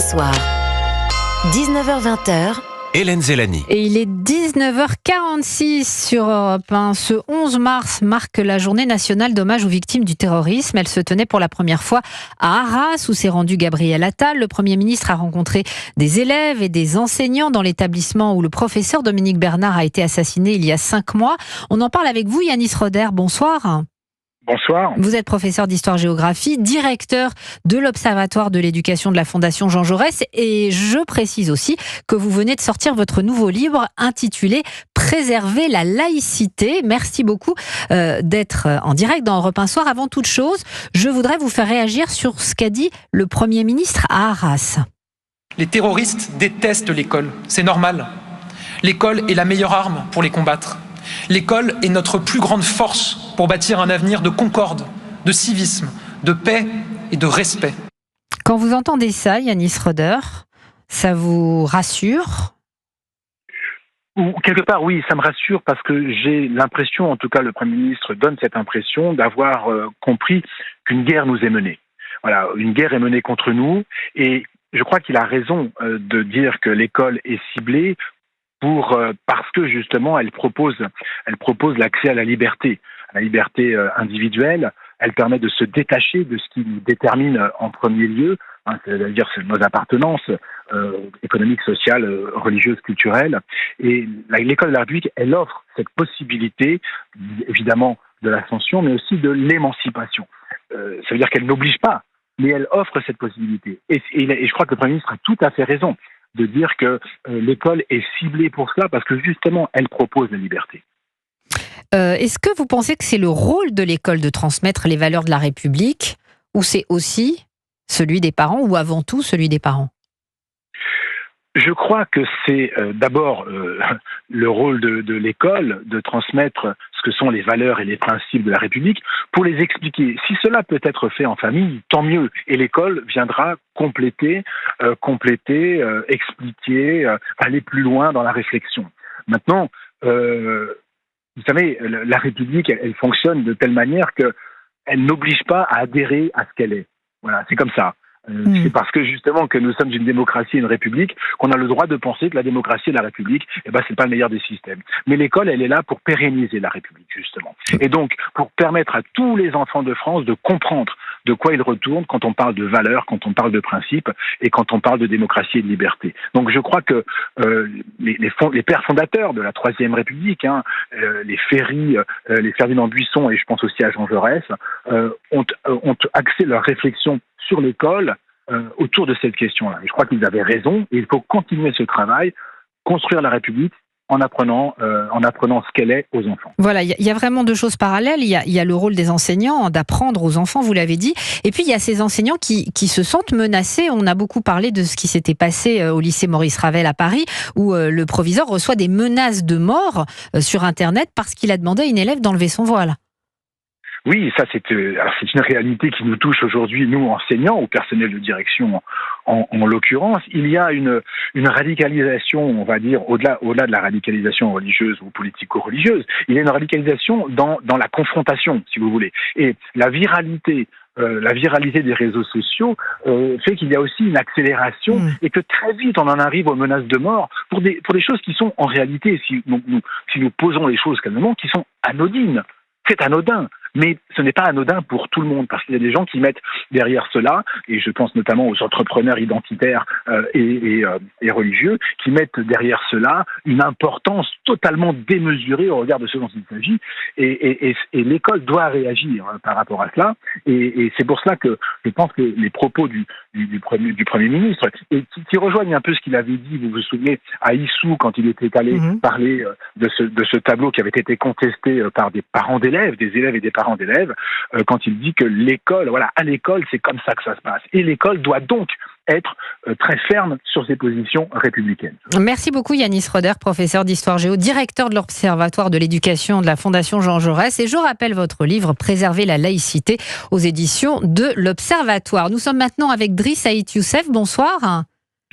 Soir. 19h-20h. Hélène Zellani. Et il est 19h46 sur Europe 1. Ce 11 mars marque la journée nationale d'hommage aux victimes du terrorisme. Elle se tenait pour la première fois à Arras, où s'est rendu Gabriel Attal. Le Premier ministre a rencontré des élèves et des enseignants dans l'établissement où le professeur Dominique Bernard a été assassiné il y a 5 mois. On en parle avec vous, Yanis Roder. Bonsoir. Bonsoir. Vous êtes professeur d'histoire-géographie, directeur de l'Observatoire de l'éducation de la Fondation Jean Jaurès, et je précise aussi que vous venez de sortir votre nouveau livre intitulé « Préserver la laïcité ». Merci beaucoup d'être en direct dans Europe 1 Soir. Avant toute chose, je voudrais vous faire réagir sur ce qu'a dit le Premier ministre à Arras. Les terroristes détestent l'école, c'est normal. L'école est la meilleure arme pour les combattre. L'école est notre plus grande force pour bâtir un avenir de concorde, de civisme, de paix et de respect. Quand vous entendez ça, Yanis Roder, ça vous rassure ? Ou quelque part, oui, ça me rassure parce que j'ai l'impression, en tout cas le Premier ministre donne cette impression d'avoir compris qu'une guerre nous est menée. Voilà, une guerre est menée contre nous et je crois qu'il a raison de dire que l'école est ciblée parce que justement elle propose l'accès à la liberté individuelle. Elle permet de se détacher de ce qui nous détermine en premier lieu, c'est-à-dire nos appartenances économiques, sociales, religieuses, culturelles. Et l'école de la République, elle offre cette possibilité, évidemment, de l'ascension, mais aussi de l'émancipation. Ça veut dire qu'elle n'oblige pas, mais elle offre cette possibilité. Et je crois que le Premier ministre a tout à fait raison de dire que l'école est ciblée pour cela, parce que justement, elle propose la liberté. Est-ce que vous pensez que c'est le rôle de l'école de transmettre les valeurs de la République, ou c'est aussi celui des parents, ou avant tout celui des parents ? Je crois que c'est d'abord le rôle de l'école de transmettre ce que sont les valeurs et les principes de la République pour les expliquer. Si cela peut être fait en famille, tant mieux. Et l'école viendra compléter, expliquer, aller plus loin dans la réflexion. Maintenant, vous savez, la République, elle fonctionne de telle manière qu'elle n'oblige pas à adhérer à ce qu'elle est. Voilà, c'est comme ça. C'est parce que justement que nous sommes une démocratie et une république qu'on a le droit de penser que la démocratie et la république, c'est pas le meilleur des systèmes. Mais l'école, elle est là pour pérenniser la république, justement. Et donc, pour permettre à tous les enfants de France de comprendre de quoi ils retournent quand on parle de valeurs, quand on parle de principes et quand on parle de démocratie et de liberté. Donc je crois que les pères fondateurs de la Troisième République, les Ferry, les Ferdinand Buisson et je pense aussi à Jean Jaurès, ont axé leur réflexion sur l'école autour de cette question-là. Et je crois qu'ils avaient raison et il faut continuer ce travail, construire la République en apprenant ce qu'elle est aux enfants. Voilà, il y a vraiment deux choses parallèles. Il y a le rôle des enseignants, d'apprendre aux enfants, vous l'avez dit. Et puis, il y a ces enseignants qui se sentent menacés. On a beaucoup parlé de ce qui s'était passé au lycée Maurice Ravel à Paris, où le proviseur reçoit des menaces de mort sur Internet parce qu'il a demandé à une élève d'enlever son voile. Oui, ça c'est une réalité qui nous touche aujourd'hui, nous enseignants, ou personnel de direction en l'occurrence. Il y a une radicalisation, on va dire, au-delà de la radicalisation religieuse ou politico-religieuse, il y a une radicalisation dans la confrontation, si vous voulez. Et la viralité des réseaux sociaux fait qu'il y a aussi une accélération et que très vite on en arrive aux menaces de mort pour des choses qui sont en réalité, si nous posons les choses calmement, qui sont anodines. C'est anodin. Mais ce n'est pas anodin pour tout le monde, parce qu'il y a des gens qui mettent derrière cela, et je pense notamment aux entrepreneurs identitaires et religieux, qui mettent derrière cela une importance totalement démesurée au regard de ce dont il s'agit, et l'école doit réagir par rapport à cela, et c'est pour cela que je pense que les propos du Premier ministre, et qui rejoignent un peu ce qu'il avait dit, vous vous souvenez, à Issou, quand il était allé parler de ce tableau qui avait été contesté par des parents d'élèves, des élèves et des parents d'élèves, quand il dit que l'école, à l'école, c'est comme ça que ça se passe. Et l'école doit donc être très ferme sur ses positions républicaines. Merci beaucoup Yanis Roder, professeur d'histoire géo, directeur de l'Observatoire de l'éducation de la Fondation Jean Jaurès. Et je rappelle votre livre « Préserver la laïcité » aux éditions de l'Observatoire. Nous sommes maintenant avec Driss Saïd Youssef. Bonsoir.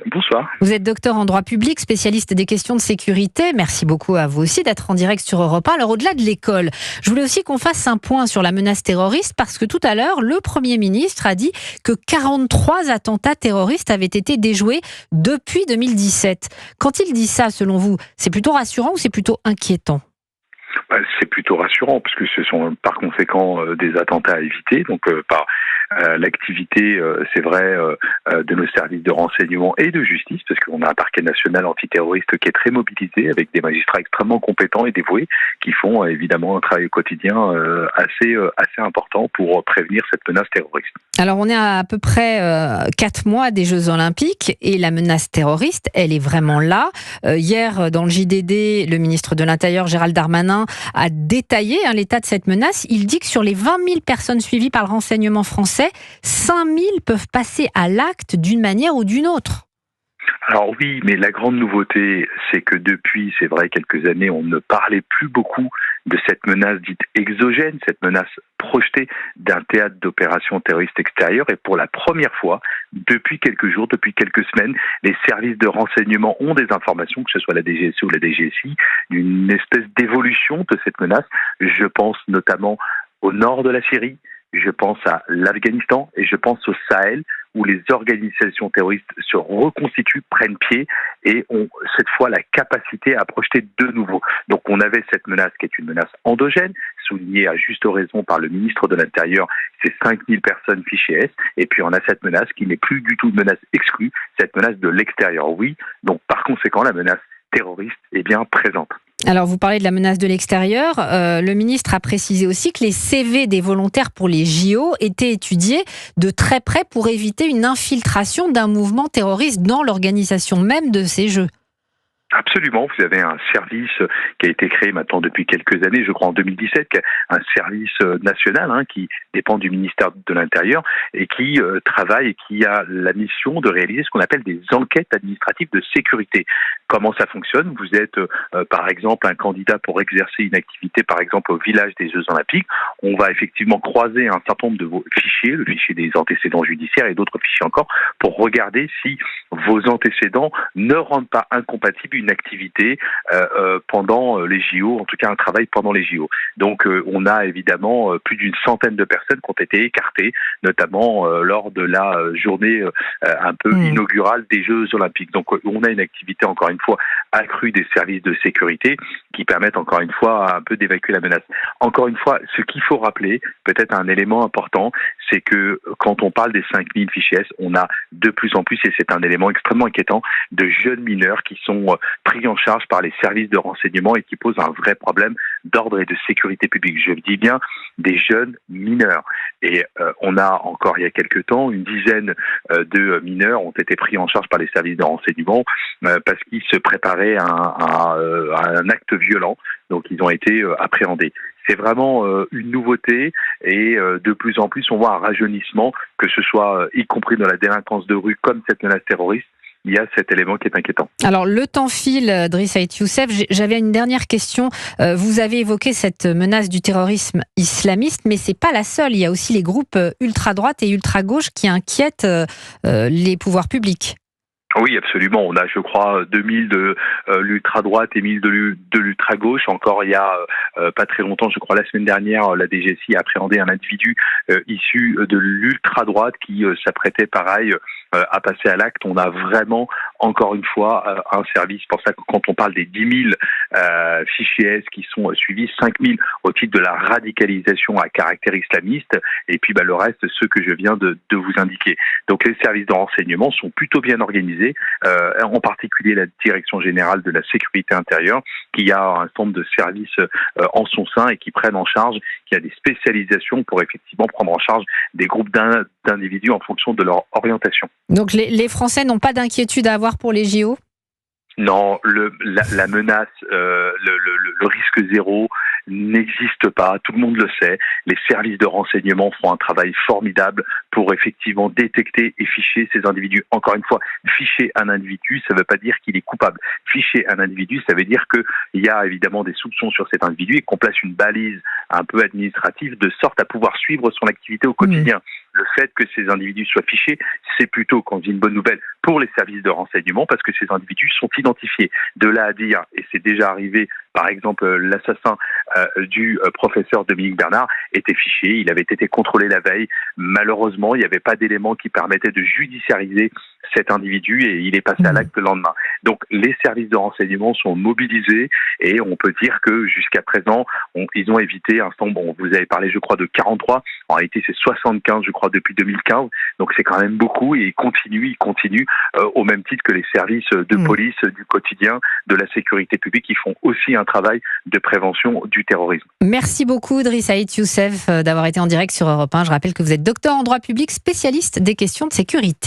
Bonsoir. Vous êtes docteur en droit public, spécialiste des questions de sécurité. Merci beaucoup à vous aussi d'être en direct sur Europe 1. Alors au-delà de l'école, je voulais aussi qu'on fasse un point sur la menace terroriste parce que tout à l'heure, le Premier ministre a dit que 43 attentats terroristes avaient été déjoués depuis 2017. Quand il dit ça, selon vous, c'est plutôt rassurant ou c'est plutôt inquiétant ? C'est plutôt rassurant parce que ce sont par conséquent des attentats à éviter. Donc par l'activité, c'est vrai, de nos services de renseignement et de justice, parce qu'on a un parquet national antiterroriste qui est très mobilisé avec des magistrats extrêmement compétents et dévoués qui font évidemment un travail au quotidien assez important pour prévenir cette menace terroriste. Alors on est à peu près 4 mois des Jeux Olympiques et la menace terroriste, elle est vraiment là. Hier, dans le JDD, le ministre de l'Intérieur, Gérald Darmanin, a détaillé l'état de cette menace. Il dit que sur les 20 000 personnes suivies par le renseignement français, 5 000 peuvent passer à l'acte d'une manière ou d'une autre. Alors oui, mais la grande nouveauté, c'est que depuis, c'est vrai, quelques années, on ne parlait plus beaucoup de cette menace dite exogène, cette menace projetée d'un théâtre d'opération terroriste extérieure. Et pour la première fois, depuis quelques jours, depuis quelques semaines, les services de renseignement ont des informations, que ce soit la DGSE ou la DGSI, d'une espèce d'évolution de cette menace. Je pense notamment au nord de la Syrie, je pense à l'Afghanistan et je pense au Sahel, où les organisations terroristes se reconstituent, prennent pied et ont cette fois la capacité à projeter de nouveau. Donc on avait cette menace qui est une menace endogène, soulignée à juste raison par le ministre de l'Intérieur, c'est 5000 personnes fichées S, et puis on a cette menace qui n'est plus du tout une menace exclue, cette menace de l'extérieur, oui. Donc par conséquent, la menace terroriste est bien présente. Alors, vous parlez de la menace de l'extérieur. Le ministre a précisé aussi que les CV des volontaires pour les JO étaient étudiés de très près pour éviter une infiltration d'un mouvement terroriste dans l'organisation même de ces Jeux. Absolument, vous avez un service qui a été créé maintenant depuis quelques années, je crois en 2017, qui est un service national qui dépend du ministère de l'Intérieur et qui travaille et qui a la mission de réaliser ce qu'on appelle des enquêtes administratives de sécurité. Comment ça fonctionne ? Vous êtes par exemple un candidat pour exercer une activité par exemple au village des Jeux Olympiques. On va effectivement croiser un certain nombre de vos fichiers, le fichier des antécédents judiciaires et d'autres fichiers encore, pour regarder si vos antécédents ne rendent pas incompatibles une activité pendant les JO, en tout cas un travail pendant les JO. Donc on a évidemment plus d'une centaine de personnes qui ont été écartées, notamment lors de la journée un peu inaugurale des Jeux Olympiques. Donc on a une activité encore une fois accrue des services de sécurité qui permettent encore une fois un peu d'évacuer la menace. Encore une fois, ce qu'il faut rappeler, peut-être un élément important, c'est que quand on parle des 5000 fichiers S, on a de plus en plus, et c'est un élément extrêmement inquiétant, de jeunes mineurs qui sont pris en charge par les services de renseignement et qui posent un vrai problème d'ordre et de sécurité publique. Je dis bien des jeunes mineurs. Et on a encore il y a quelques temps, une dizaine de mineurs ont été pris en charge par les services de renseignement parce qu'ils se préparaient à un acte violent. Donc ils ont été appréhendés. C'est vraiment une nouveauté et de plus en plus on voit un rajeunissement, que ce soit y compris dans la délinquance de rue comme cette menace terroriste. Il y a cet élément qui est inquiétant. Alors, le temps file, Driss Ait Youssef. J'avais une dernière question. Vous avez évoqué cette menace du terrorisme islamiste, mais c'est pas la seule. Il y a aussi les groupes ultra-droite et ultra-gauche qui inquiètent les pouvoirs publics. Oui, absolument. On a, je crois, 2000 de l'ultra-droite et 1000 de l'ultra-gauche. Encore il y a pas très longtemps, je crois la semaine dernière, la DGSI a appréhendé un individu issu de l'ultra-droite qui s'apprêtait pareil à passer à l'acte. On a vraiment, encore une fois, un service. C'est pour ça que quand on parle des 10 000 fichiers S qui sont suivis, 5 000 au titre de la radicalisation à caractère islamiste, et puis le reste, ceux que je viens de vous indiquer. Donc les services de renseignement sont plutôt bien organisés, en particulier la Direction générale de la sécurité intérieure, qui a un certain nombre de services en son sein et qui prennent en charge, qui a des spécialisations pour effectivement prendre en charge des groupes d'individus en fonction de leur orientation. Donc les Français n'ont pas d'inquiétude à avoir pour les JO ? Non, la menace, le risque zéro n'existe pas, tout le monde le sait. Les services de renseignement font un travail formidable pour effectivement détecter et ficher ces individus. Encore une fois, ficher un individu, ça ne veut pas dire qu'il est coupable. Ficher un individu, ça veut dire qu'il y a évidemment des soupçons sur cet individu et qu'on place une balise un peu administrative de sorte à pouvoir suivre son activité au quotidien. Le fait que ces individus soient fichés, c'est plutôt, quand je dis une bonne nouvelle, pour les services de renseignement parce que ces individus sont identifiés. De là à dire, et c'est déjà arrivé, par exemple, l'assassin du professeur Dominique Bernard était fiché, il avait été contrôlé la veille. Malheureusement, il n'y avait pas d'éléments qui permettaient de judiciariser cet individu et il est passé à l'acte le lendemain. Donc les services de renseignement sont mobilisés et on peut dire que jusqu'à présent, ils ont évité un certain nombre, vous avez parlé je crois de 43, en réalité c'est 75 je crois depuis 2015, donc c'est quand même beaucoup et ils continuent au même titre que les services de police du quotidien, de la sécurité publique qui font aussi un travail de prévention du terrorisme. Merci beaucoup Driss Saïd Youssef d'avoir été en direct sur Europe 1. Je rappelle que vous êtes docteur en droit public, spécialiste des questions de sécurité.